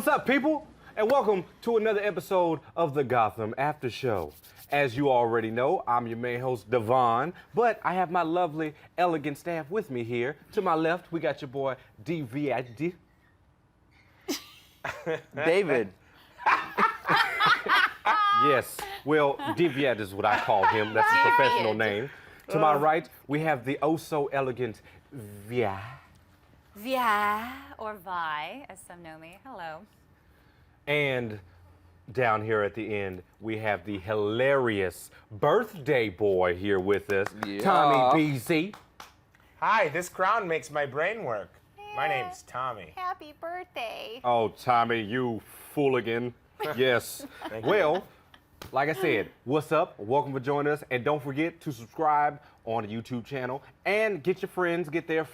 What's up, people? And welcome to another episode of the Gotham After Show. As you already know, I'm your main host, Devon, but I have my lovely, elegant staff with me here. To my left, we got your boy, David. David. Yes, well, David is what I call him. That's his professional name. To my right, we have the oh-so-elegant Vi. Vi, or Vi, as some know me. Hello. And down here at the end, we have the hilarious birthday boy here with us, Yeah. Tommy BC. Hi, this crown makes my brain work. My name's Tommy. Happy birthday. Oh, Tommy, you fooligan. Yes. Well, like I said, what's up? Welcome for joining us. And don't forget to subscribe on the YouTube channel and get your friends, get their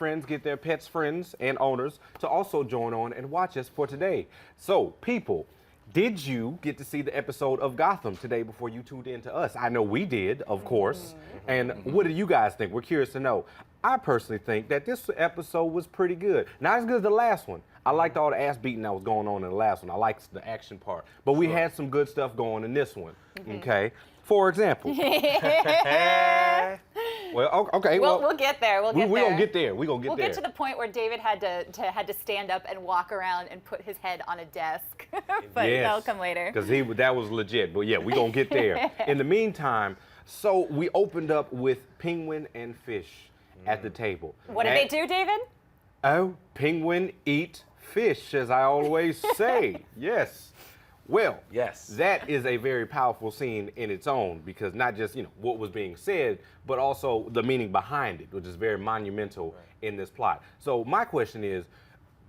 pets' friends and owners to also join on and watch us for today. So, people, did you get to see the episode of Gotham today before you tuned in to us? I know we did, of course. And what do you guys think? We're curious to know. I personally think that this episode was pretty good. Not as good as the last one. I liked all the ass beating that was going on in the last one. I liked the action part. But we had some good stuff going in this one, okay? For example. Well, okay. We'll get there. We're gonna get there. We'll get to the point where David had to stand up and walk around and put his head on a desk. But yes, that'll come later. Because that was legit. But yeah, we're gonna get there. In the meantime, so we opened up with Penguin and Fish at the table. What did they do, David? Oh, penguin eat fish, as I always say. Yes. Well, Yes. that is a very powerful scene in its own, because not just, what was being said, but also the meaning behind it, which is very monumental in this plot. So my question is,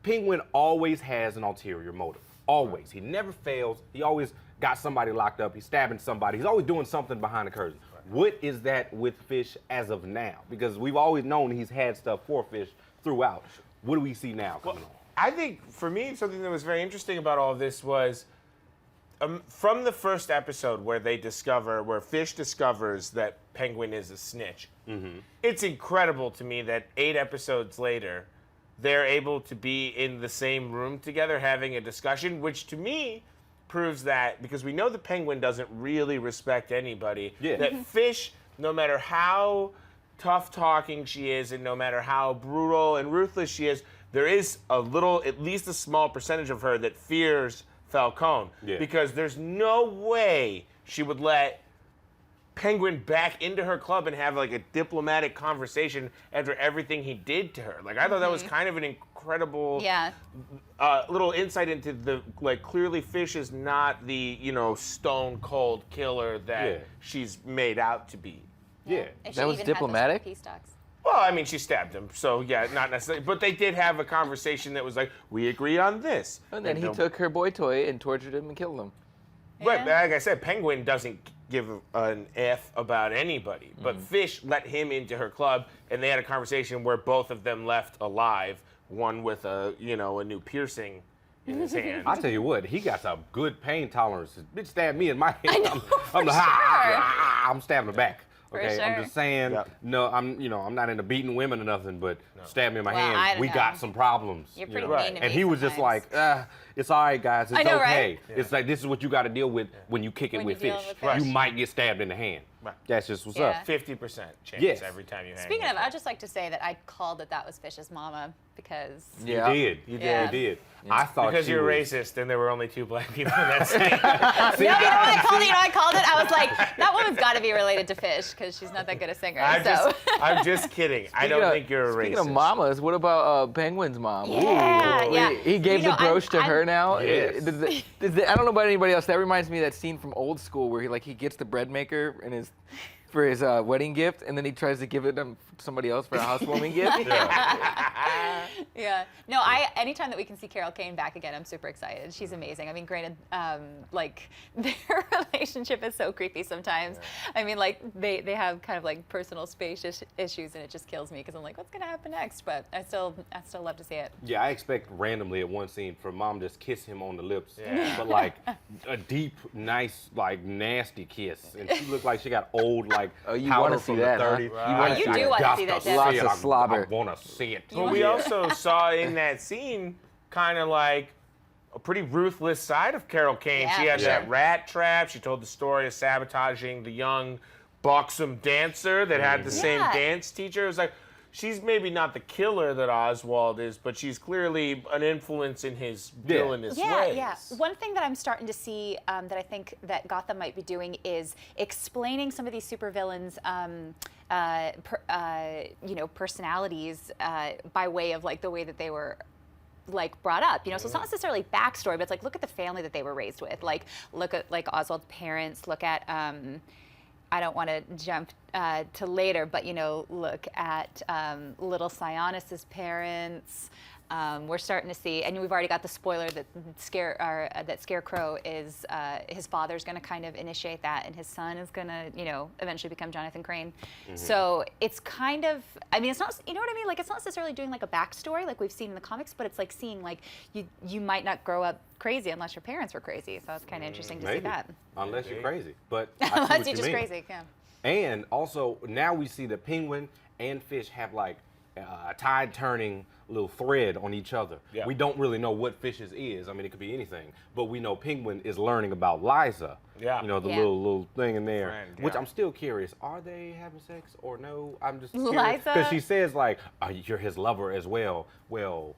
Penguin always has an ulterior motive. Always. He never fails. He always got somebody locked up. He's stabbing somebody. He's always doing something behind the curtain. What is that with Fish as of now? Because we've always known he's had stuff for Fish throughout. What do we see now coming on? I think, for me, something that was very interesting about all of this was from the first episode where Fish discovers that Penguin is a snitch. It's incredible to me that 8 episodes later, they're able to be in the same room together having a discussion, which to me proves that, because we know the Penguin doesn't really respect anybody, that Fish, no matter how tough-talking she is and no matter how brutal and ruthless she is, there is at least a small percentage of her that fears Falcone. Because there's no way she would let Penguin back into her club and have like a diplomatic conversation after everything he did to her. Like, I thought that was kind of an incredible little insight into clearly Fish is not the, stone cold killer that she's made out to be. Yeah. That was diplomatic? Peace talks. Well, I mean, she stabbed him, so yeah, not necessarily. But they did have a conversation that was like, we agree on this. And then he took her boy toy and tortured him and killed him. Right, but like I said, Penguin doesn't give an F about anybody. But Fish let him into her club, and they had a conversation where both of them left alive, one with a new piercing in his hand. I tell you what, he got some good pain tolerance. Bitch stabbed me in my head. I'm sure. stabbing her back. Okay, sure. I'm just saying. No, I'm not into beating women or nothing, but stab me in my hand. We got some problems. You're pretty Right. mean to me And he was just sometimes. like, it's all right, guys. It's I know, okay. right? It's like, this is what you got to deal with when you kick it When with you're Fish. dealing with You might get stabbed in the hand. Right. That's just what's Yeah. up. 50% chance Yes. every time you hang. Speaking of, I'd just like to say that I called that was Fish's mama because Yeah. You did. Yeah. You did. I thought because she you're was, racist and there were only 2 black people in that scene. No, you know what I called it? I was like, that woman's got to be related to Fish because she's not that good a singer. I'm just kidding. I don't think you're a racist. Speaking of mamas, what about Penguin's mom? Yeah, Ooh. yeah. He gave the brooch to her now. Yes. I don't know about anybody else. That reminds me of that scene from Old School where he gets the bread maker and for his wedding gift, and then he tries to give it to somebody else for a housewarming gift. Yeah. No, anytime that we can see Carol Kane back again, I'm super excited. She's amazing. I mean, granted, their relationship is so creepy sometimes. Yeah. I mean, they have kind of like personal space issues, and it just kills me because I'm like, what's gonna happen next? But I still love to see it. Yeah, I expect randomly at one scene for mom to just kiss him on the lips, but like a deep, nice, like nasty kiss, and she looked like she got old, like you powder want to see from that? the 30s. Huh? You do want to see that, Jeff. Lots of slobber. I want to see it. But we also saw in that scene kind of like a pretty ruthless side of Carol Kane. Yeah, She had for that sure. rat trap. She told the story of sabotaging the young, buxom dancer that had the same Yeah. dance teacher. It was like, she's maybe not the killer that Oswald is, but she's clearly an influence in his villainous ways. Yeah. One thing that I'm starting to see that I think that Gotham might be doing is explaining some of these supervillains, personalities by way of like the way that they were like brought up, so it's not necessarily backstory, but it's like look at the family that they were raised with, like look at like Oswald's parents, look at I don't want to jump to later, but look at little Sionis's parents. We're starting to see, and we've already got the spoiler that Scarecrow is his father's going to kind of initiate that, and his son is going to, eventually become Jonathan Crane. So it's kind of, it's not, you know what I mean? Like it's not necessarily doing like a backstory like we've seen in the comics, but it's like seeing like you might not grow up crazy unless your parents were crazy. So it's kind of interesting to see that. Unless you're crazy, but I see Unless what you're you just mean. crazy, yeah. And also now we see that Penguin and Fish have like a tide-turning little thread on each other. Yeah. We don't really know what Fish's is. I mean, it could be anything, but we know Penguin is learning about Liza. Yeah. The Yeah. little thing in there, Friend, which yeah. I'm still curious. Are they having sex or no? I'm just Liza? because she says like, you're his lover as well. Well,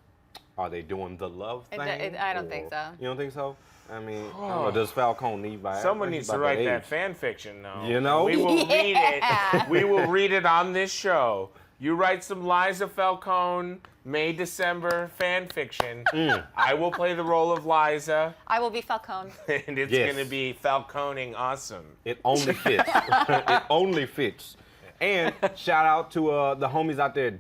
are they doing the love thing? I don't think or- so. You don't think so? I mean, I don't know. Does Falcone need by? Someone needs to write that fan fiction, though. We will read it. We will read it on this show. You write some Liza Falcone, May, December fan fiction. I will play the role of Liza, I will be Falcone. and it's Yes. going to be Falconing awesome. It only fits. It only fits. And shout out to the homies out there at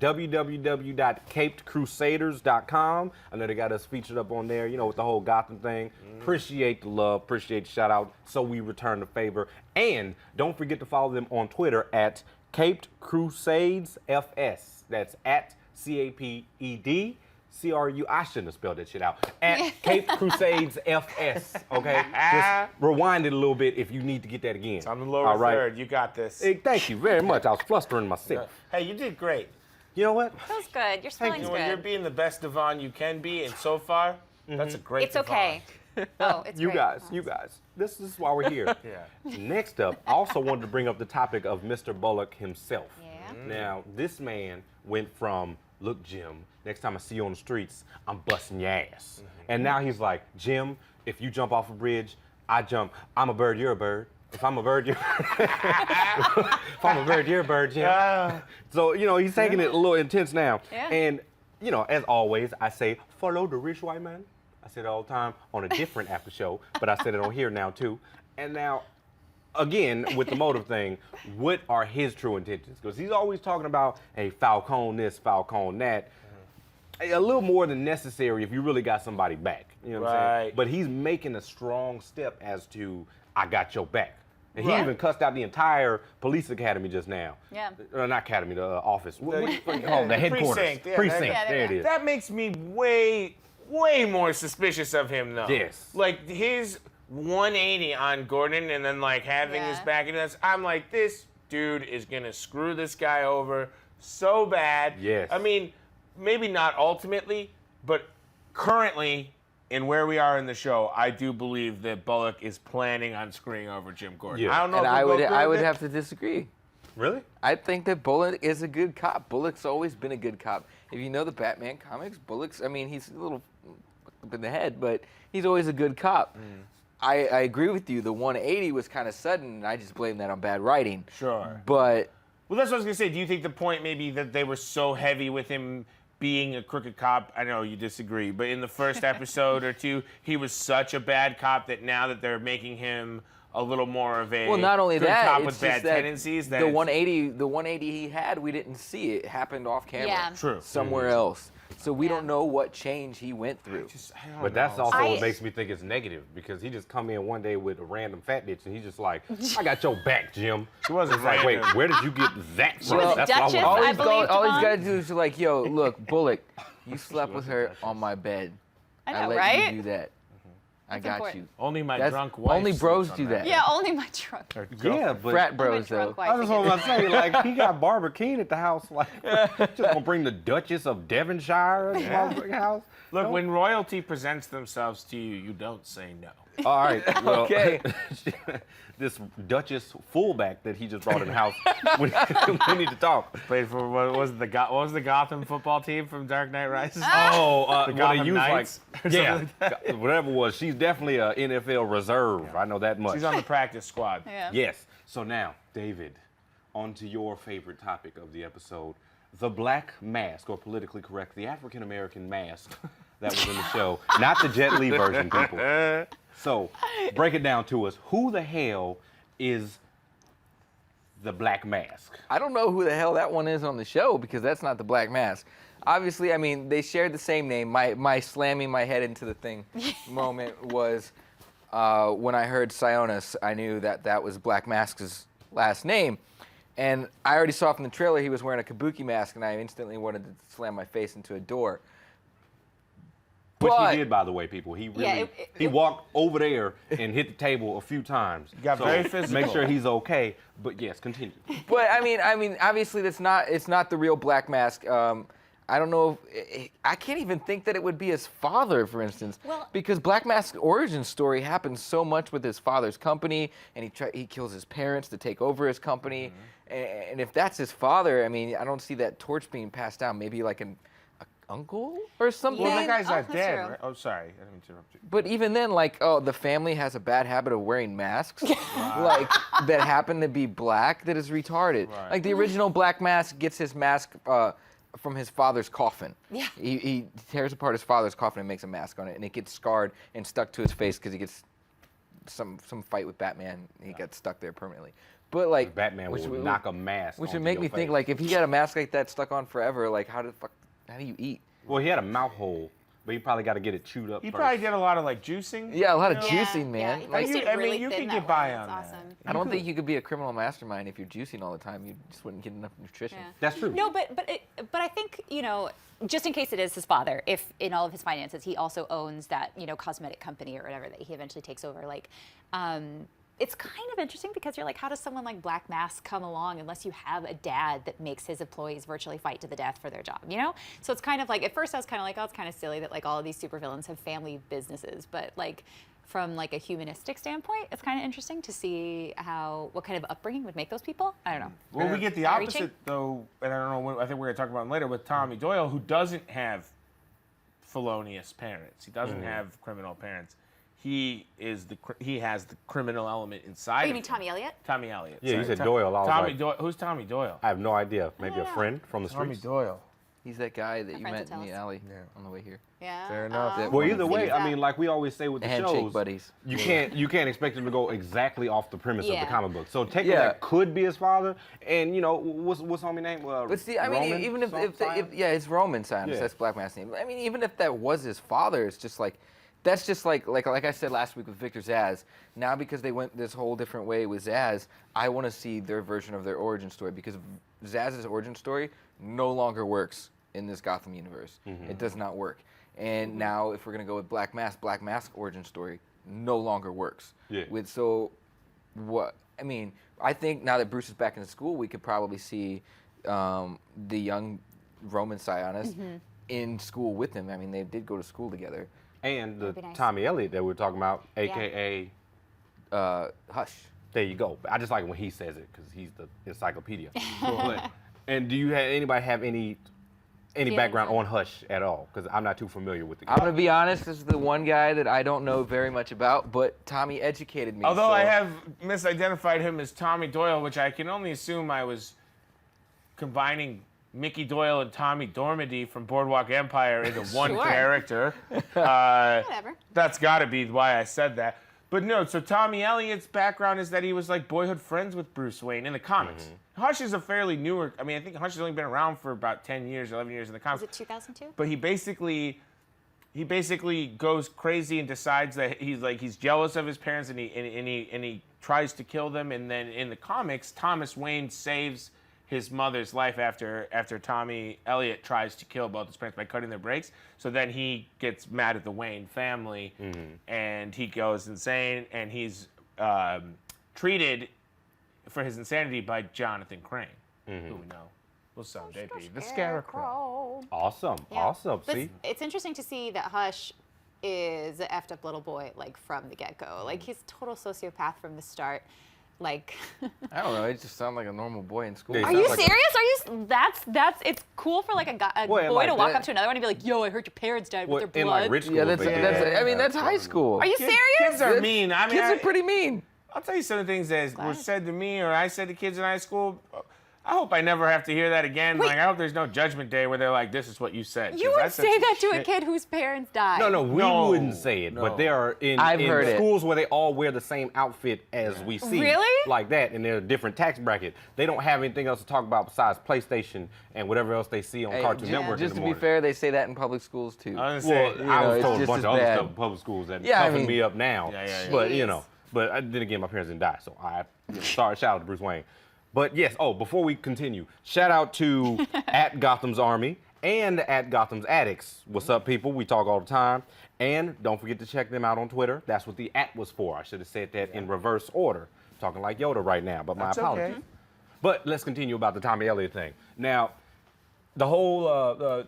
www.capedcrusaders.com. I know they got us featured up on there, with the whole Gotham thing. Appreciate the love, appreciate the shout out. So we return the favor. And don't forget to follow them on Twitter at Caped Crusades FS. That's at CAPED. CRU, I shouldn't have spelled that shit out. At Cape Crusades FS, okay? Just rewind it a little bit if you need to get that again. It's on the lower All right? third. You got this. Hey, thank you very much. I was flustering myself. Hey, you did great. You know what? That was good. Your spelling's When you're good. being the best Devon you can be, and so far, that's a great It's okay. Oh, it's You great. guys. This is why we're here. Yeah. Next up, I also wanted to bring up the topic of Mr. Bullock himself. Yeah. Now, this man went from, look, Jim, next time I see you on the streets, I'm busting your ass. And now he's like, Jim, if you jump off a bridge, I jump. I'm a bird, you're a bird. If I'm a bird, you're if I'm a bird, you're a bird, Jim. So, he's taking it a little intense now. Yeah. And, as always, I say, follow the rich white man. I say it all the time on a different after show, but I said it on here now too. And now, again, with the motive thing, what are his true intentions? Because he's always talking about, hey, Falcone this, Falcone that. A little more than necessary if you really got somebody back. You know what I'm saying? Right. But he's making a strong step as to, I got your back. And he Right. even cussed out the entire police academy just now. Yeah. Not academy, the office. What do you call yeah, the headquarters? precinct, yeah, Precinct. Yeah, there it is. That makes me way more suspicious of him, though. Yes. Like his 180 on Gordon, and then like having his Yeah. back in us. I'm like, this dude is gonna screw this guy over so bad. Yes. I mean, maybe not ultimately, but currently, in where we are in the show, I do believe that Bullock is planning on screwing over Jim Gordon. Yeah. I don't know. And if I we'll would go through I would with it. have to disagree. Really? I think that Bullock is a good cop. Bullock's always been a good cop. If you know the Batman comics, he's a little up in the head, but he's always a good cop. I agree with you. The 180 was kind of sudden, and I just blame that on bad writing. Sure. But Well, that's what I was gonna say. Do you think the point maybe that they were so heavy with him being a crooked cop? I know you disagree, but in the first episode or two, he was such a bad cop that now that they're making him a little more of a well, not only good that, cop it's with just bad that tendencies. That the it's- 180 he had, we didn't see it. It happened off camera. Yeah. True. Somewhere else. So we Yeah. don't know what change he went through. I don't But that's know. also I- what makes me think it's negative because he just come in one day with a random fat bitch and he's just like, I got your back, Jim. It wasn't It's like, wait, random. where did you get that from? Well, That's what I Duchess, want all to I he's, know. believe, all he's Devon. got to do is like, yo, look, Bullock, you slept with her on my bed. I know, let right? you do that. I That's got important. you. Only my That's- drunk wife. only bros sleeps on do that. Yeah, only my drunk. Or Yeah, girlfriend. but Frat bros, Only though. drunk wife I just want again. to say, like, he got Barbara Keene at the house. Like, just gonna bring the Duchess of Devonshire at the motherfucking house. Look, when royalty presents themselves to you, you don't say no. All right. Well, Okay. this Duchess fullback that he just brought in the house, we need to talk. Played for what was the Gotham football team from Dark Knight Rises? Oh, The well, Gotham they use Knights or like, yeah, something like whatever it was. She's definitely a NFL reserve. I know that much. She's on the practice squad. Yeah. Yes. So now, David, on to your favorite topic of the episode, the black mask, or politically correct, the African American mask that was in the show, not the Jet Li version, people. So, break it down to us. Who the hell is the Black Mask? I don't know who the hell that one is on the show because that's not the Black Mask. Obviously, I mean, they shared the same name. My slamming my head into the thing moment was when I heard Sionis, I knew that was Black Mask's last name. And I already saw from the trailer he was wearing a kabuki mask, and I instantly wanted to slam my face into a door. Which But- he did, by the way, people. He really Yeah, he walked over there and hit the table a few times. got very physical. Make sure he's okay. But yes, continue. But I mean, obviously it's not the real Black Mask. I don't know if I can't even think that it would be his father, for instance, Well- because Black Mask's origin story happens so much with his father's company, and he kills his parents to take over his company, and if that's his father, I mean, I don't see that torch being passed down. Maybe like an uncle or something. Yeah. Well, the guy's Oh, not that's dead, true. right? Oh, sorry. I didn't mean to interrupt you. But even then, like, oh, the family has a bad habit of wearing masks, like that happen to be black. That is retarded. Right. Like the original Black Mask gets his mask from his father's coffin. Yeah. He tears apart his father's coffin and makes a mask on it, and it gets scarred and stuck to his face because he gets some fight with Batman. He got stuck there permanently. But like Batman which will knock a mask. which would onto make your me think face. like if he got a mask like that stuck on forever, like how do you eat? Well, he had a mouth hole, but he probably got to get it chewed up He first. probably did a lot of like juicing. Yeah, a lot of you know? juicing, man. Yeah, Like, he stayed I mean, really you thin could that get by way. on That's that. awesome. I don't think you could be a criminal mastermind if you're juicing all the time. You just wouldn't get enough nutrition. Yeah. That's true. No, but I think, you know, just in case it is his father, if in all of his finances he also owns that, you know, cosmetic company or whatever that he eventually takes over, like, it's kind of interesting because you're like, how does someone like Black Mask come along unless you have a dad that makes his employees virtually fight to the death for their job, you know? So it's kind of like, at first I was kind of like, oh, it's kind of silly that like all of these supervillains have family businesses, but like from like a humanistic standpoint, it's kind of interesting to see what kind of upbringing would make those people. I don't know. Well, we get the Far opposite, reaching? though, and I don't know, I think we're going to talk about it later, with Tommy Doyle, who doesn't have felonious parents. He doesn't have criminal parents. He has the criminal element inside Oh, of you mean him. Tommy Elliott? Tommy Elliott. Yeah, you sorry. said Doyle. I was Tommy like, Doyle. Who's Tommy Doyle? I have no idea. Maybe a know. friend from the Tommy streets. Doyle. He's that guy that you friends met will tell in the us. alley Yeah. on the way here. Yeah. Fair enough. Yeah. Well, One either of the way, things I that- mean, like we always say with the Handshake shows, buddies. you can't expect him to go exactly off the premise of Yeah. the comic book. So technically, Yeah. that could be his father. And you know, what's homie name? But see, I mean, Roman even if Scion? yeah, it's Roman Science. Yeah. That's Black Mask's name. I mean, even if that was his father, it's just like, that's just like I said last week with Victor Zsasz. Now because they went this whole different way with Zsasz, I want to see their version of their origin story because Zsasz's origin story no longer works in this Gotham universe. It does not work. And now if we're gonna go with Black Mask origin story no longer works. Yeah. I mean, I think now that Bruce is back in school, we could probably see the young Roman Sionis in school with him. I mean, they did go to school together. And the That'd be nice. Tommy Elliott that we were talking about, AKA, Hush. there you go. I just like it when he says it because he's the encyclopedia. And do you anybody have any background on Hush at all? Because I'm not too familiar with the I'm guy. gonna be honest. This is the one guy that I don't know very much about, but Tommy educated me. Although so- I have misidentified him as Tommy Doyle, which I can only assume I was combining Mickey Doyle and Tommy Dormady from Boardwalk Empire into one Sure. character. Whatever. That's got to be why I said that. But no, so Tommy Elliott's background is that he was like boyhood friends with Bruce Wayne in the comics. Hush is a fairly newer, I mean, I think Hush has only been around for about 10 years, 11 years in the comics. Was it 2002? But he basically goes crazy and decides that he's jealous of his parents and he tries to kill them. And then in the comics, Thomas Wayne saves his mother's life after Tommy Elliott tries to kill both his parents by cutting their brakes. So then he gets mad at the Wayne family, and he goes insane, and he's treated for his insanity by Jonathan Crane, who we know will someday be the Scarecrow. Awesome. Yeah. Awesome. But See? it's interesting to see that Hush is an effed up little boy, like from the get-go. Like he's a total sociopath from the start. Like I don't know. It just sounds like a normal boy in school. Yeah, Are sounds you like serious? Are you? That's. It's cool for like a Well, boy like to walk that- up to another one and be like, "Yo, I heard your parents died with their in blood." like rich schools, Yeah, that's. they- I mean, that's high school. Are you Kids serious? are mean. I mean, Kids are pretty mean. I'll tell you some of the things that were Glad. said to me or I said to kids in high school. I hope I never have to hear that again. Wait. Like, I hope there's no judgment day where they're like, this is what you said. 'cause You would that's say some that to a shit. kid whose parents died. No, we No, wouldn't say it, but there are I've heard it. schools where they all wear the same outfit as we see. Really? Like that, and they're a different tax bracket. They don't have anything else to talk about besides PlayStation and whatever else they see on Hey, Cartoon Network just in to the be morning. fair, they say that in public schools too. I was Well, gonna say, I know, was it's told a just bunch as of other bad. stuff in public schools that Yeah, I toughing mean- me up now. Yeah. But Jeez. but then again, my parents didn't die, so sorry. Shout out to Bruce Wayne. But yes. Oh, before we continue, shout out to at Gotham's Army and at Gotham's Addicts. What's up, people? We talk all the time. And don't forget to check them out on Twitter. That's what the @ was for. I should have said that in reverse order. Talking like Yoda right now, but my That's apologies. okay. But let's continue about the Tommy Elliott thing. Now, the whole,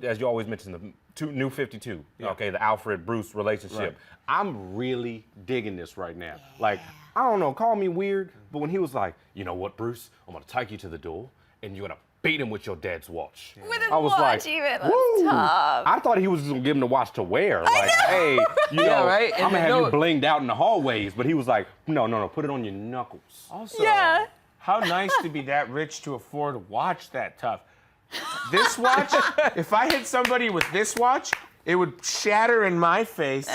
as you always mention, the New 52, okay, the Alfred Bruce relationship. Right. I'm really digging this right now. Like, I don't know, call me weird, but when he was like, you know what, Bruce, I'm gonna take you to the door and you're gonna beat him with your dad's watch. With his I was watch, like, even. That's woo. tough. I thought he was just gonna give him the watch to wear. Like, hey, you know, Yeah, right? I'm And gonna have no- you blinged out in the hallways. But he was like, no, put it on your knuckles. Also, Yeah. how nice to be that rich to afford a watch that tough. This watch, if I hit somebody with this watch, it would shatter in my face,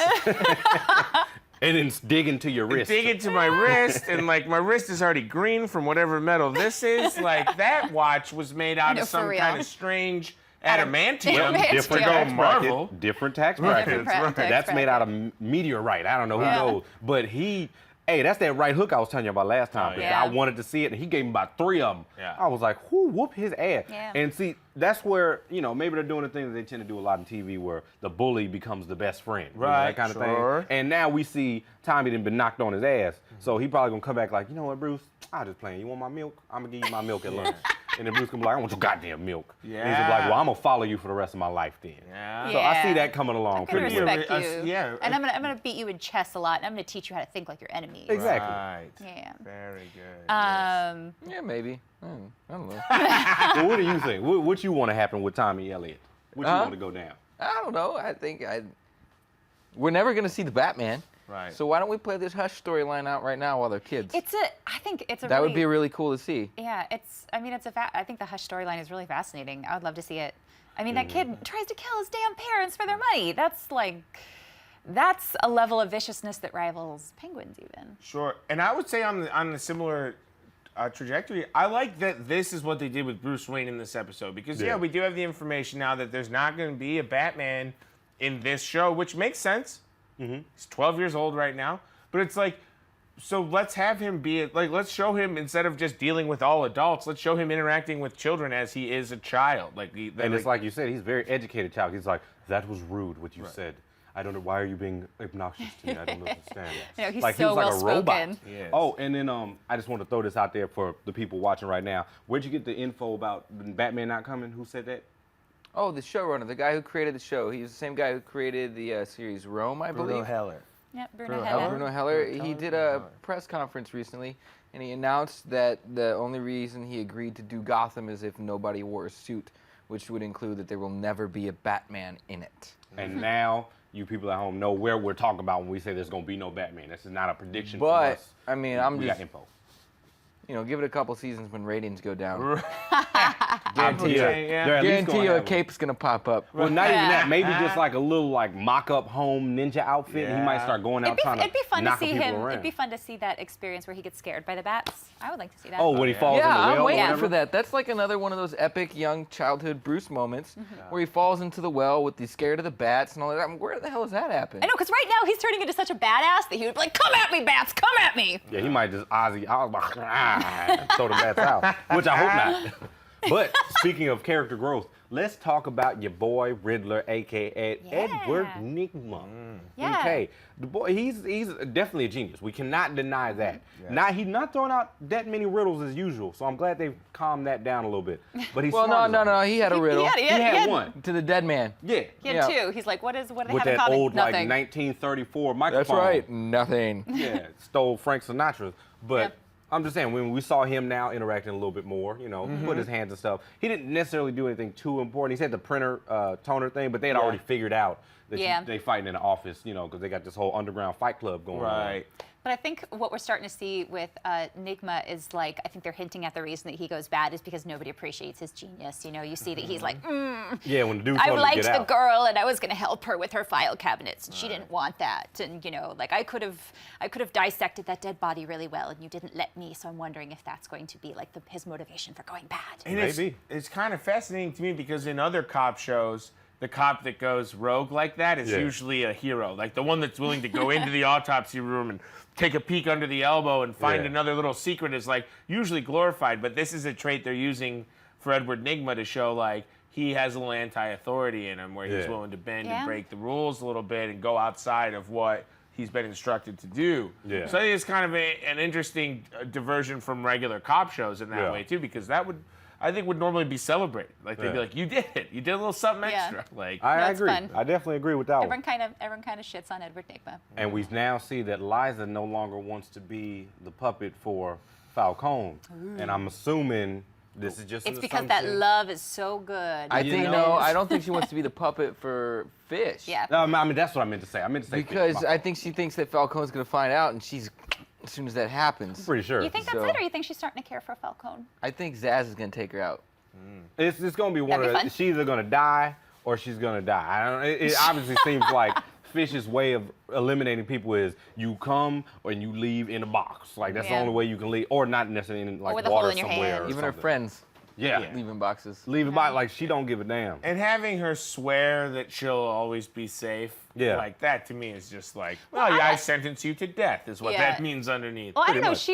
And then dig into your wrist. dig into my wrist, and like my wrist is already green from whatever metal this is. Like that watch was made out know, of for some real. kind of strange adamantium. Adamantium. Different Yeah. tax Marvel. bracket. Different tax bracket. Different tax That's made out bracket. of meteorite. I don't know who Yeah. knows. But hey, that's that right hook I was telling you about last time. Oh, But yeah. I wanted to see it, and he gave me about 3 of them. Yeah. I was like, whoop his ass. Yeah. And see, that's where, maybe they're doing the thing that they tend to do a lot in TV where the bully becomes the best friend. Right, That kind of sure. thing. And now we see Tommy done been knocked on his ass. So he probably gonna come back like, you know what, Bruce? I just playing. You want my milk? I'm gonna give you my milk at lunch. And then Bruce gonna be like, I want your goddamn milk. And he's gonna be like, well, I'm gonna follow you for the rest of my life then. Yeah. So I see Yeah. that coming along I'm gonna pretty well. respect well. you. Yeah. And I'm gonna beat you in chess a lot, and I'm gonna teach you how to think like your enemy. Exactly. Right. Yeah. Very good. Yeah, maybe. I don't know. Well, what do you think? What you want to happen with Tommy Elliott? What you Huh? want to go down? I don't know. I think we're never gonna see the Batman. Right. So why don't we play this Hush storyline out right now while they're kids? I think it's a that really, would be really cool to see. Yeah, I think the Hush storyline is really fascinating. I would love to see it. I mean, that kid tries to kill his damn parents for their money. That's a level of viciousness that rivals Penguin's even. Sure. And I would say on the similar trajectory, I like that this is what they did with Bruce Wayne in this episode. Because, Yeah. we do have the information now that there's not going to be a Batman in this show, which makes sense. He's 12 years old right now. But it's like, so let's have him be, let's show him, instead of just dealing with all adults, let's show him interacting with children as he is a child. And it's like you said, he's a very educated child. He's like, that was rude what you said. I don't know, why are you being obnoxious to me? I don't understand. You know, he's like, so he was like a well-spoken. robot. Yes. Oh, and then I just want to throw this out there for the people watching right now. Where'd you get the info about Batman not coming? Who said that? Oh, the showrunner, the guy who created the show. He's the same guy who created the series Rome, I believe. Heller. Yeah, Bruno Bruno Heller. Heller. Bruno Heller. Bruno He Heller, did Bruno a Heller. press conference recently, and he announced that the only reason he agreed to do Gotham is if nobody wore a suit, which would include that there will never be a Batman in it. And now you people at home know where we're talking about when we say there's going to be no Batman. This is not a prediction from But, us. I mean, We got info. give it a couple seasons when ratings go down. Guarantee Yeah. you. They're at least Guarantee gonna you a have cape's gonna pop up. Well, not even Yeah. that. Maybe just like a little like mock-up home ninja outfit. And he might Yeah. start going out trying It'd be to fun to knock see people him. around. It'd be fun to see that experience where he gets scared by the bats. I would like to see that. Oh, when he falls in the Yeah, well I'm or waiting whatever? for that. That's like another one of those epic young childhood Bruce moments where he falls into the well with the scared of the bats and all that. I mean, where the hell has that happened? I know, because right now he's turning into such a badass that he would be like, "Come at me, bats! Come at me!" Yeah, he might just Ozzy, throw the bats out, which I hope not. But speaking of character growth, let's talk about your boy Riddler, aka Edward Nygma. Yeah. Okay, the boy, he's definitely a genius. We cannot deny that. He's not throwing out that many riddles as usual, so I'm glad they've calmed that down a little bit. But he's Well, no. He had a riddle. He He had one. To the dead man. Yeah. He had two. He's like, what do they With have in that common? old like Nothing. 1934 microphone. That's right. Nothing. Yeah, stole Frank Sinatra's. But Yep. I'm just saying, when we saw him now interacting a little bit more, you know, put his hands and stuff, he didn't necessarily do anything too important. He said the printer toner thing, but they had already figured out that they fighting in the office, you know, because they got this whole underground fight club going on. Right. But I think what we're starting to see with Nygma is like, I think they're hinting at the reason that he goes bad is because nobody appreciates his genius. You know, you see that he's like, Yeah, when the dude I told him to liked get the out. girl and I was going to help her with her file cabinets and she didn't want that. And, you know, like I could have dissected that dead body really well and you didn't let me. So I'm wondering if that's going to be like his motivation for going bad. And Maybe. it's kind of fascinating to me because in other cop shows, the cop that goes rogue like that is usually a hero. Like the one that's willing to go into the autopsy room and take a peek under the elbow and find another little secret is like usually glorified. But this is a trait they're using for Edward Nygma to show like he has a little anti-authority in him where he's willing to bend and break the rules a little bit and go outside of what he's been instructed to do. Yeah. So I think it's kind of an interesting diversion from regular cop shows in that way too, because that would, I think, would normally be celebrated. Like they'd be like, "You did it! You did a little something extra." Like I it's agree. fun. I definitely agree with that one. Everyone kind of shits on Edward Nygma. And we now see that Liza no longer wants to be the puppet for Falcone, and I'm assuming this is just It's an because that assumption. love is so good. I think I don't think she wants to be the puppet for Fish. Yeah. No, I mean that's what I meant to say. I meant to say Because I think she thinks that Falcone's gonna find out, and she's as soon as that happens. pretty sure. You think that's So- it, or you think she's starting to care for Falcone? I think Zsasz is gonna take her out. It's gonna be one That'd of be the, fun. she's either gonna die or she's gonna die. I don't, it obviously seems like Fish's way of eliminating people is you come or you leave in a box. Like that's the Yeah. only way you can leave, or not necessarily in like with a hole water in your somewhere. hand. Or Even her something. friends Yeah. leaving boxes. Leave it by like she don't give a damn. and having her swear that she'll always be safe. Yeah. Like that to me is just like, well, I sentence you to death is what Yeah. that means underneath. Well, I don't know. much.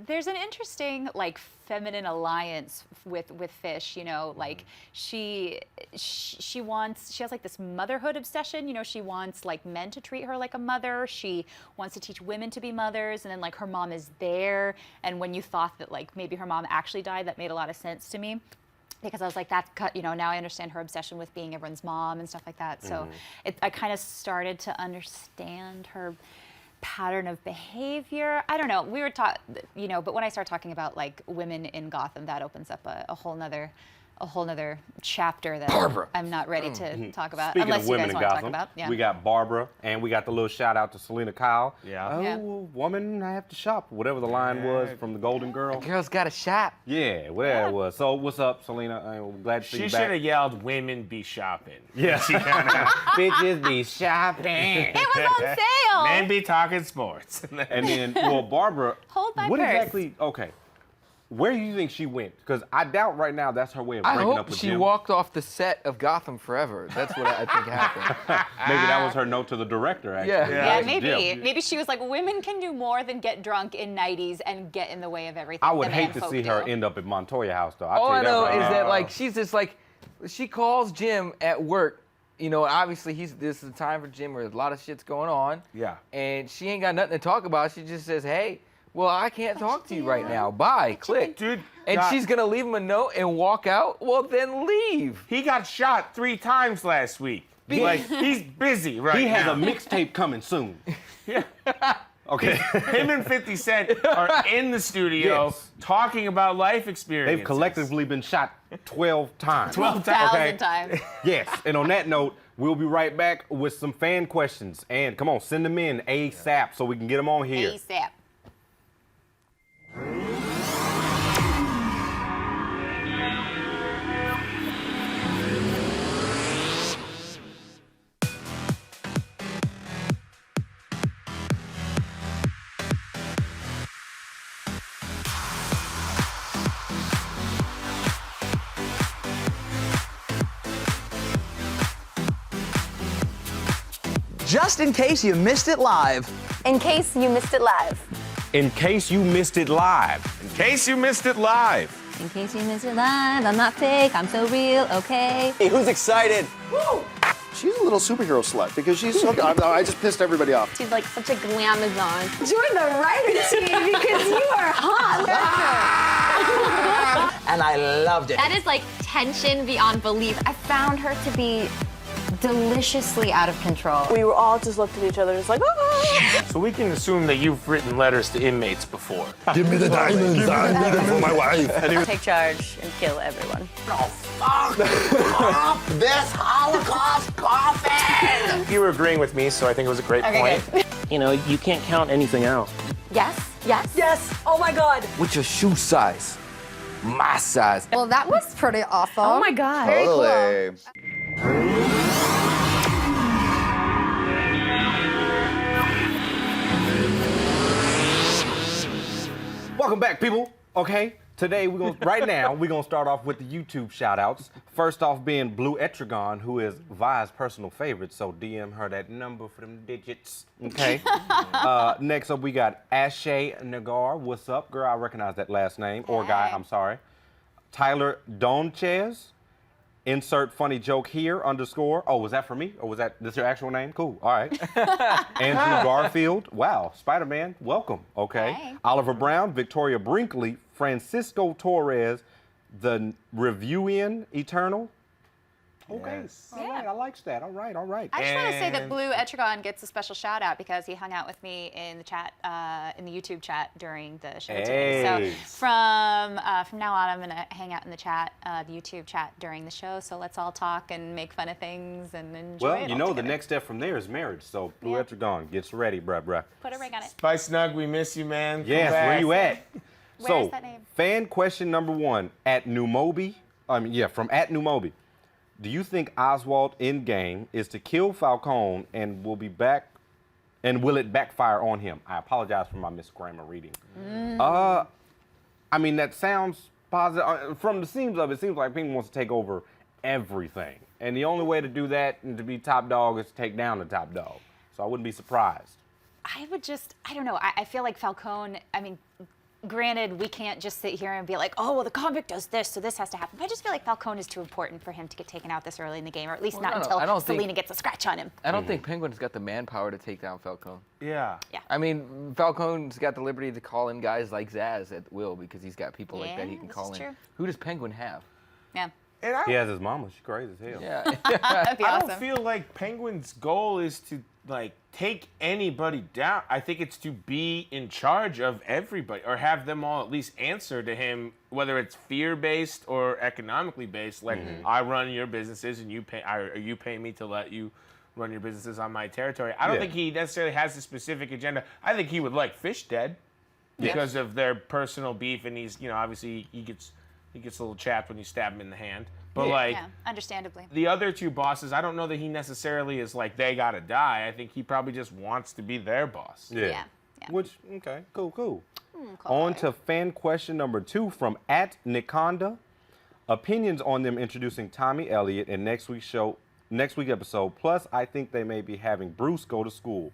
There's an interesting like feminine alliance with Fish. You know, like she has like this motherhood obsession. You know, she wants like men to treat her like a mother. She wants to teach women to be mothers, and then like her mom is there. And when you thought that like maybe her mom actually died, that made a lot of sense to me. Because I was like, you know, now I understand her obsession with being everyone's mom and stuff like that. So I kind of started to understand her pattern of behavior. I don't know. We were taught, you know, but when I start talking about like women in Gotham, that opens up a whole nother chapter that I'm not ready to talk about. Speaking unless of women you in guys want to Gotham, talk about. Yeah. we got Barbara and we got the little shout out to Selina Kyle. Yeah. Oh, Yeah. woman, I have to shop. Whatever the line was from the Golden Girl. Girl's got a shop. Yeah, whatever it was. So what's up, Selena? I'm glad to see She you should back. have yelled, "Women be shopping." Yeah. She kinda, Bitches be shopping. It was on sale. men be talking sports. And then, well, Barbara, Hold my what purse. exactly? Okay, where do you think she went? Because I doubt right now that's her way of I breaking up hope with she Jim. walked off the set of Gotham forever. That's what I think happened. Maybe that was her note to the director. Actually. Yeah. Yeah, Jim. maybe. Maybe she was like, women can do more than get drunk in 90s and get in the way of everything. I would the hate to manfolk see her do. end up at Montoya House, though. All I know is that now. like she's just like, she calls Jim at work. You know, obviously this is a time for Jim where a lot of shit's going on. Yeah. And she ain't got nothing to talk about. She just says, "Hey, well, I can't talk to you right now. Bye." Click. Dude, And God, she's gonna leave him a note and walk out. Well, then leave. he got shot 3 times last week. Like he's busy right he has now. a mixtape coming soon. Yeah. Okay. Him and 50 Cent are in the studio Yes. talking about life experiences. They've collectively been shot 12 times. 12 1,000 times. Yes. And on that note, we'll be right back with some fan questions. And come on, send them in ASAP so we can get them on here. ASAP. Just in case you missed it live. In case you missed it live. In case you missed it live. In case you missed it live. In case you missed it live, I'm not fake, I'm so real, okay? Hey, who's excited? Woo! She's a little superhero slut because she's so. I just pissed everybody off. She's like such a glamazon. Join the writing team because you are hot. And I loved it. That is like tension beyond belief. I found her to be deliciously out of control. We were all just looked at each other, just like, ah. So we can assume that you've written letters to inmates before. Give me the diamonds. I need them for my wife. Take charge and kill everyone. Fuck up this Holocaust coffin! You were agreeing with me, so I think it was a great point. Good. You know, you can't count anything out. Yes, yes. Yes. Oh my God. What's your shoe size? My size. Well, that was pretty awesome. Oh my God. Very cool. Totally. Welcome back, people. Okay, today we're gonna start off with the YouTube shout-outs. First off being Blue Etrigan, who is Vi's personal favorite, so DM her that number for them digits. Okay. Next up we got Ashay Nagar. What's up, girl? I recognize that last name. Or guy, I'm sorry. Tyler Donchez. Insert funny joke here, _ Oh, was that for me? Or was this your actual name? Cool, all right. Andrew Garfield. Wow, Spider-Man, welcome. Okay. Hey. Oliver Brown, Victoria Brinkley, Francisco Torres, the Reviewian Eternal. Okay, Yes. all right, I like that. All right, all right. I just want to say that And- Blue Etrigan gets a special shout out because he hung out with me in the chat, in the YouTube chat during the show today. Hey. So from now on, I'm gonna hang out in the chat, the YouTube chat during the show. So let's all talk and make fun of things and enjoy Well, it you all know, the together. next step from there is marriage. So Blue Yeah. Etrigan gets ready, bruh. Put a ring on it. Spice Snug, we miss you, man. Come Yes, back. where you at? Where's that name? Fan question number 1 at Numobi. From at Numobi. Do you think Oswald Endgame is to kill Falcone and will it backfire on him? I apologize for my misgrammar reading. I mean, that sounds positive. From the seams of it, seems like Penguin wants to take over everything. And the only way to do that and to be top dog is to take down the top dog. So I wouldn't be surprised. I don't know. I feel like Falcone, I mean, granted, we can't just sit here and be like, oh, well, the convict does this, so this has to happen. But I just feel like Falcone is too important for him to get taken out this early in the game, or at least not until Selina gets a scratch on him. I don't think Penguin's got the manpower to take down Falcone. Yeah. I mean, Falcone's got the liberty to call in guys like Zsasz at will because he's got people like that he Yeah, can this call is in. true. Who does Penguin have? Yeah, And He has his mama. She's crazy as hell. Yeah. that'd be I awesome. don't feel like Penguin's goal is to take anybody down. I think it's to be in charge of everybody or have them all at least answer to him, whether it's fear-based or economically based. Like I run your businesses and you pay me to let you run your businesses on my territory. I don't think he necessarily has a specific agenda. I think he would like Fish dead because of their personal beef, and he's obviously he gets a little chapped when you stab him in the hand. But yeah, understandably. the other two bosses, I don't know that he necessarily is like they gotta die. I think he probably just wants to be their boss. Yeah. Which, okay, cool. On to fan question number 2 from at Nikonda. Opinions on them introducing Tommy Elliott in next week's episode. Plus, I think they may be having Bruce go to school.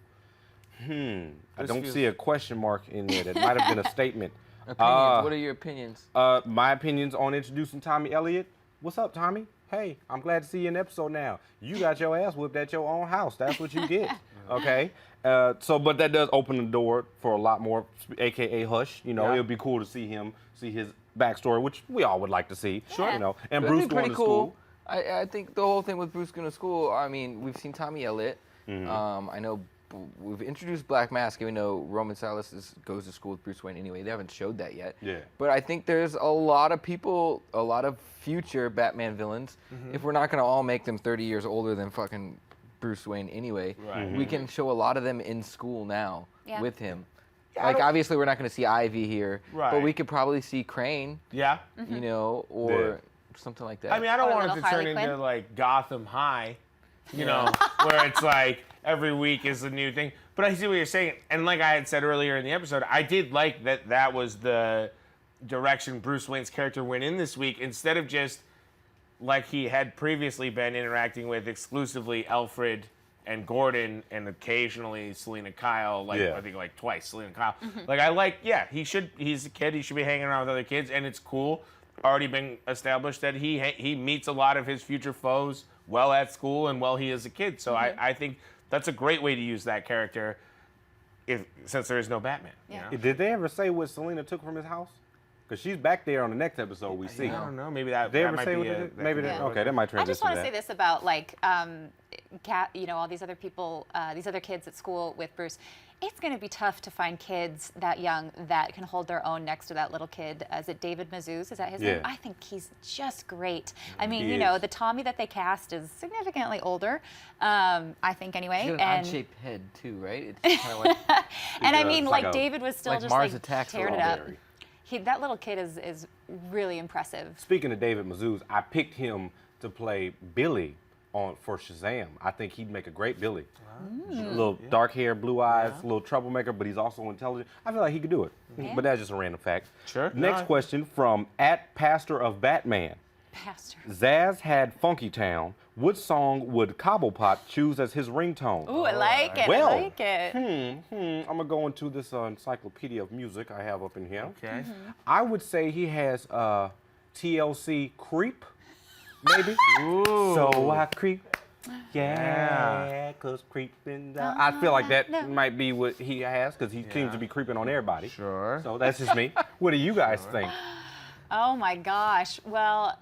I don't see a question mark in there. That might have been a statement. Opinions. What are your opinions? My opinions on introducing Tommy Elliott. What's up, Tommy? Hey, I'm glad to see you in the episode now. You got your ass whipped at your own house. That's what you get. Okay? But that does open the door for a lot more, AKA Hush. It would be cool to see his backstory, which we all would like to see. Sure. And That'd Bruce be going pretty to cool. school. I think the whole thing with Bruce going to school, I mean, we've seen Tommy Elliott. I know we've introduced Black Mask, even though Roman Salas goes to school with Bruce Wayne anyway. They haven't showed that yet. Yeah. But I think there's a lot of people, a lot of future Batman villains. If we're not going to all make them 30 years older than fucking Bruce Wayne anyway, we can show a lot of them in school now with him. Like, obviously, we're not going to see Ivy here, but we could probably see Crane, Yeah. or something like that. I mean, I don't Or want it little to turn Harley into Quinn. like Gotham High, where it's like every week is a new thing. But I see what you're saying. And like I had said earlier in the episode, I did like that was the direction Bruce Wayne's character went in this week, instead of just like he had previously been interacting with exclusively Alfred and Gordon and occasionally Selina Kyle, like Yeah. I think like twice Selina Kyle. Like he's a kid, he should be hanging around with other kids, and it's cool. Already been established that he meets a lot of his future foes well at school and while he is a kid. So I think that's a great way to use that character since there is no Batman. Yeah. You know? Did they ever say what Selina took from his house? Because she's back there on the next episode we see. I don't know. Maybe that, Did they that ever might say be what they a, did? that Maybe could they, be okay, that might I transition just want to to say that. this about like all these other people, these other kids at school with Bruce. It's going to be tough to find kids that young that can hold their own next to that little kid. Is it David Mazouz? Is that his name? I think he's just great. I mean, He you know, is. the Tommy that they cast is significantly older. I think anyway. He's got an odd-shaped head too, right? It's kind of like And I does. mean, It's like like a- David was still like just Mars like Attacks tearing it up. Strawberry. That little kid is really impressive. Speaking of David Mazouz, I picked him to play Billy for Shazam. I think he'd make a great Billy. A little dark hair, blue eyes, a little troublemaker, but he's also intelligent. I feel like he could do it. Yeah. But that's just a random fact. Sure. Next No. question from @Pastor of Batman. Pastor. Zsasz had Funky Town. What song would Cobblepot choose as his ringtone? Ooh, I like it. Well, I like it. I'm gonna go into this encyclopedia of music I have up in here. Okay. I would say he has TLC Creep, maybe. Ooh. So I creep. Yeah, cause creeping down. I feel like that might be what he has, because he seems to be creeping on everybody. Sure. So that's just me. What do you guys think? Oh my gosh. Well,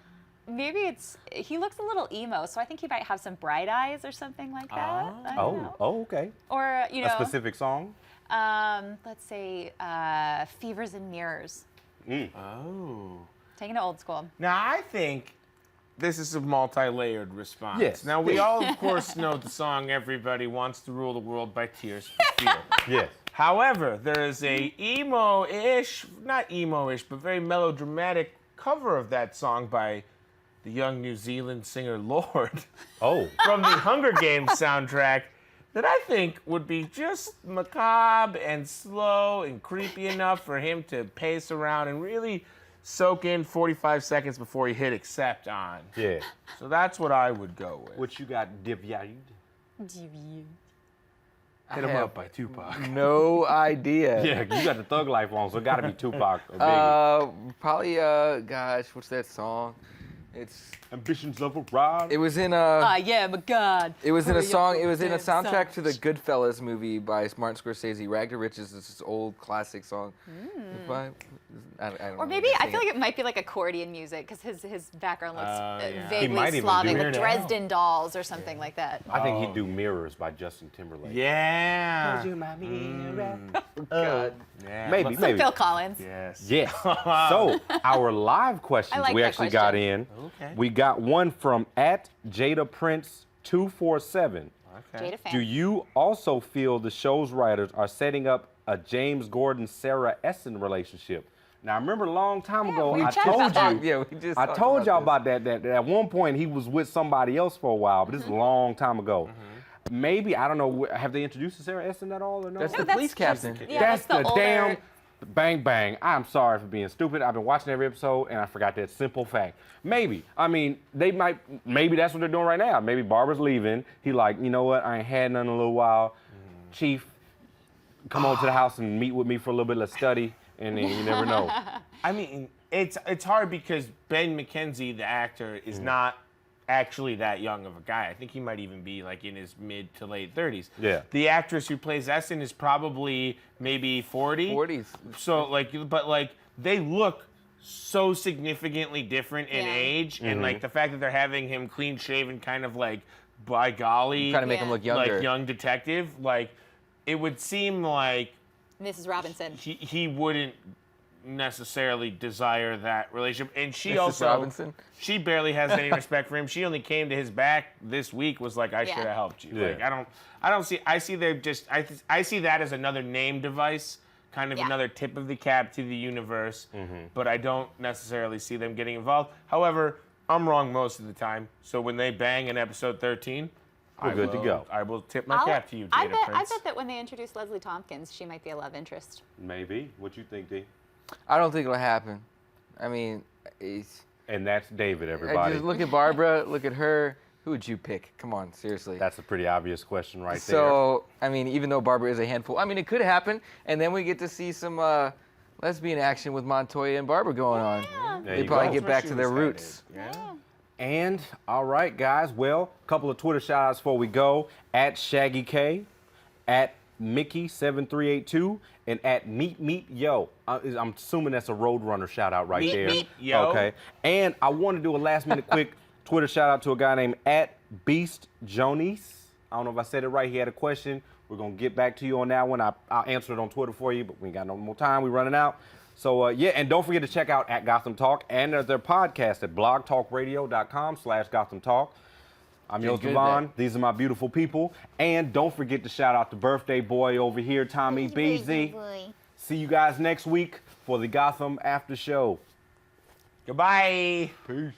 maybe he looks a little emo, so I think he might have some bright eyes or something like that. I don't know. Okay. Or, you know, A specific song? let's say Fevers and Mirrors. Oh. Taking it old school. Now, I think this is a multi-layered response. Yes. Now, we all, of course, know the song Everybody Wants to Rule the World by Tears for Fears. Yes. However, there is a emo-ish, not emo-ish, but very melodramatic cover of that song by the young New Zealand singer Lorde Oh. from the Hunger Games soundtrack that I think would be just macabre and slow and creepy enough for him to pace around and really soak in 45 seconds before he hit accept on. Yeah. So that's what I would go with. What you got, Divyaid? Hit him have up by Tupac. no idea. Yeah, you got the Thug Life on, so it gotta be Tupac or Biggie. Probably gosh, what's that song? It's Ambitions of a Ride. it was in Yeah, but God. it was in a hurry up song. It with was in a that soundtrack to the song. Goodfellas movie by Martin Scorsese. Rag to Riches is this old classic song. I don't Or know maybe who I sing feel it. like it might be like accordion music because his background looks yeah. He might vaguely even Slavic, do like Weird Al. Dresden Dolls or something like that. I think he'd do Mirrors by Justin Timberlake. Yeah. my mirror? God. Yeah. Maybe, Some maybe. Phil Collins. Yes. Yes. So our live questions I like we that actually got question. in. Okay. We got one from @JadaPrince247. Okay. Jada fan. Do you also feel the show's writers are setting up a James Gordon-Sarah Essen relationship? Now, I remember a long time ago, we I chatted told about you, that. Yeah, we just I talked told y'all this. about that at one point he was with somebody else for a while, but this is a long time ago. Maybe, I don't know, have they introduced Sarah Essen at all or no? That's No, the that's police captain. Yeah, That's that's the older. damn bang bang. I'm sorry for being stupid. I've been watching every episode and I forgot that simple fact. Maybe. I mean, maybe that's what they're doing right now. Maybe Barbara's leaving. He like, you know what? I ain't had none in a little while. Chief, come on to the house and meet with me for a little bit. Let's study. And then you never know. I mean, it's hard because Ben McKenzie, the actor, is not actually that young of a guy. I think he might even be like in his mid to late 30s. Yeah. The actress who plays Essen is probably maybe 40. 40s. So but they look so significantly different in Yeah. age, and like the fact that they're having him clean shaven, kind of like, by golly, Trying to make him Yeah. look younger. like young detective, like it would seem like Mrs. Robinson. he wouldn't necessarily desire that relationship, and she Mrs. also Robinson? she barely has any respect for him. She only came to his back this week, was like, I Yeah. should have helped you. Yeah. Like I don't see. I see I see that as another name device, kind of Yeah. another tip of the cap to the universe, but I don't necessarily see them getting involved. However, I'm wrong most of the time, so when they bang in episode 13, We're good to go. I will tip my cap to you, I Jada bet Prince. that when they introduce Leslie Tompkins, she might be a love interest. Maybe. What you think, D? I don't think it'll happen. I mean, it's. And that's David, I everybody. just look at Barbara. Look at her. Who would you pick? Come on, seriously. That's a pretty obvious question right there. So, I mean, even though Barbara is a handful, I mean, it could happen, and then we get to see some lesbian action with Montoya and Barbara going on. There They you probably go. get back to their roots. And all right, guys. Well, a couple of Twitter shout outs before we go. At Shaggy K, at Mickey7382, and at Meet Yo. I'm assuming that's a Roadrunner shout out right there. Meet Yo. Okay. And I want to do a last minute quick Twitter shout out to a guy named at Beast Jonis. I don't know if I said it right. He had a question. We're going to get back to you on that one. I'll answer it on Twitter for you, but we ain't got no more time. We're running out. So, yeah, and don't forget to check out at Gotham Talk and their podcast at blogtalkradio.com/Gotham Talk. I'm Yo Devon. These are my beautiful people. And don't forget to shout out the birthday boy over here, Tommy BZ. See you guys next week for the Gotham After Show. Goodbye. Peace.